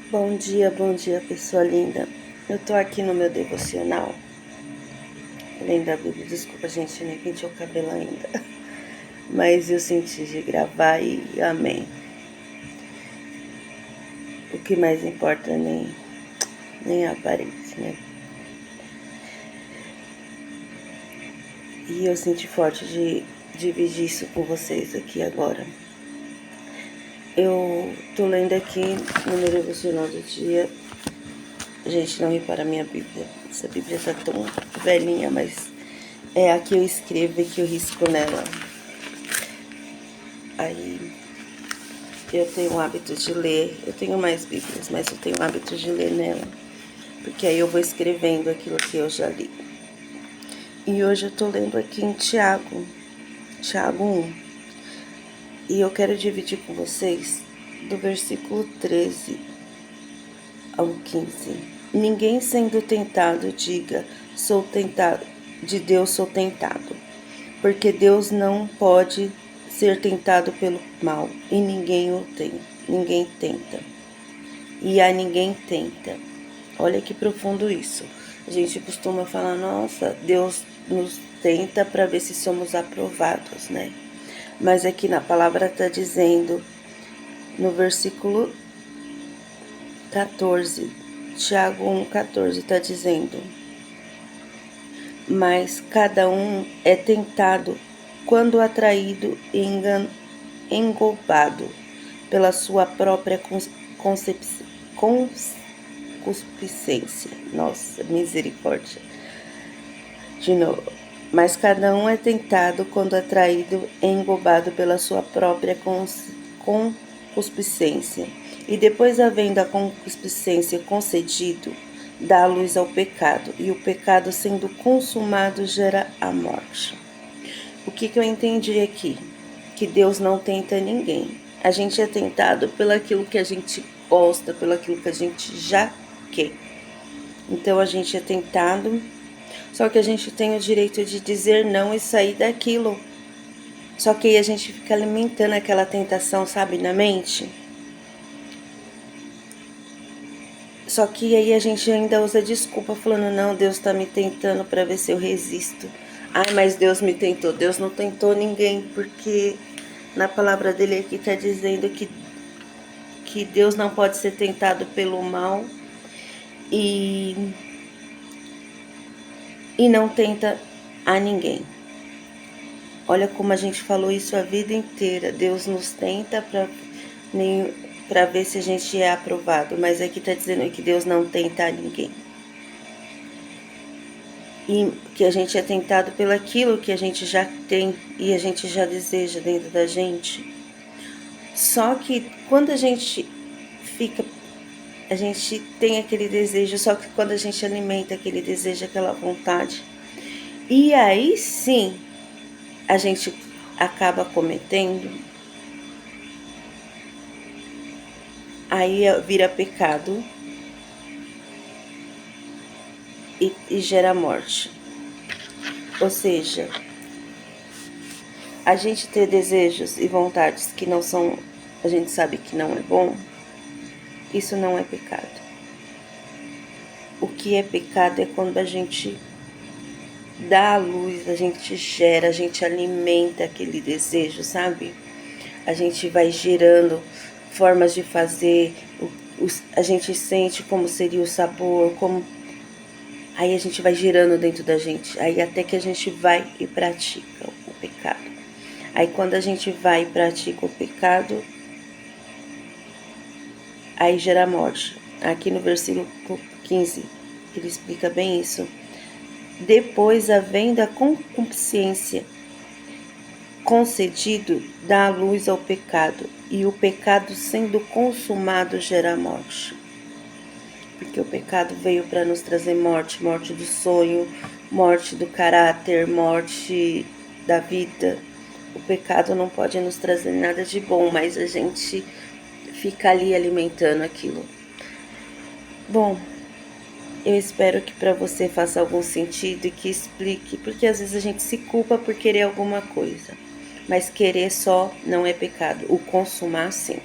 Bom dia, pessoa linda. Eu tô aqui no meu devocional, lendo a Bíblia. Desculpa, gente, nem pentei o cabelo ainda. Mas eu senti de gravar e amém. O que mais importa nem a aparência, né? E eu senti forte de dividir isso com vocês aqui agora. Eu tô lendo aqui no meu devocional do dia. Gente, não repara a minha Bíblia. Essa Bíblia tá tão velhinha, mas é a que eu escrevo e que eu risco nela. Aí eu tenho o hábito de ler. Eu tenho mais Bíblias, mas eu tenho o hábito de ler nela. Porque aí eu vou escrevendo aquilo que eu já li. E hoje eu tô lendo aqui em Tiago 1. E eu quero dividir com vocês do versículo 13 ao 15. Ninguém sendo tentado diga, sou tentado, de Deus sou tentado. Porque Deus não pode ser tentado pelo mal, e ninguém tenta. E a ninguém tenta. Olha que profundo isso. A gente costuma falar, nossa, Deus nos tenta para ver se somos aprovados, né? Mas aqui na palavra está dizendo, no versículo 14, Tiago 1,14 está dizendo: mas cada um é tentado quando atraído e engolfado pela sua própria concupiscência. Nossa, misericórdia. De novo. Mas cada um é tentado quando atraído e engolfado pela sua própria concupiscência. E depois, havendo a concupiscência concedido, dá a luz ao pecado. E o pecado, sendo consumado, gera a morte. O que eu entendi aqui? Que Deus não tenta ninguém. A gente é tentado pelaquilo que a gente gosta, pelaquilo que a gente já quer. Então a gente é tentado, só que a gente tem o direito de dizer não e sair daquilo. Só que aí a gente fica alimentando aquela tentação, sabe, na mente. Só que aí a gente ainda usa desculpa falando, não, Deus tá me tentando para ver se eu resisto. Ai, mas Deus me tentou. Deus não tentou ninguém, porque na palavra dele aqui tá dizendo que Deus não pode ser tentado pelo mal e não tenta a ninguém. Olha como a gente falou isso a vida inteira. Deus nos tenta para ver se a gente é aprovado, mas aqui tá dizendo que Deus não tenta a ninguém. E que a gente é tentado pelaquilo que a gente já tem e a gente já deseja dentro da gente. Só que quando a gente tem aquele desejo, só que quando a gente alimenta aquele desejo, aquela vontade, e aí sim a gente acaba cometendo, aí vira pecado e gera morte. Ou seja, a gente ter desejos e vontades que não são, a gente sabe que não é bom, isso não é pecado. O que é pecado é quando a gente dá a luz, a gente gera, a gente alimenta aquele desejo, sabe? A gente vai gerando formas de fazer, a gente sente como seria o sabor, aí a gente vai gerando dentro da gente, aí até que a gente vai e pratica o pecado. Aí quando a gente vai e pratica o pecado, aí gera morte. Aqui no versículo 15, ele explica bem isso. Depois, havendo a concupiscência concedido, dá a luz ao pecado, e o pecado sendo consumado gera a morte. Porque o pecado veio para nos trazer morte, morte do sonho, morte do caráter, morte da vida. O pecado não pode nos trazer nada de bom, mas a gente fica ali alimentando aquilo. Bom, eu espero que para você faça algum sentido e que explique, porque às vezes a gente se culpa por querer alguma coisa, mas querer só não é pecado, o consumar sim.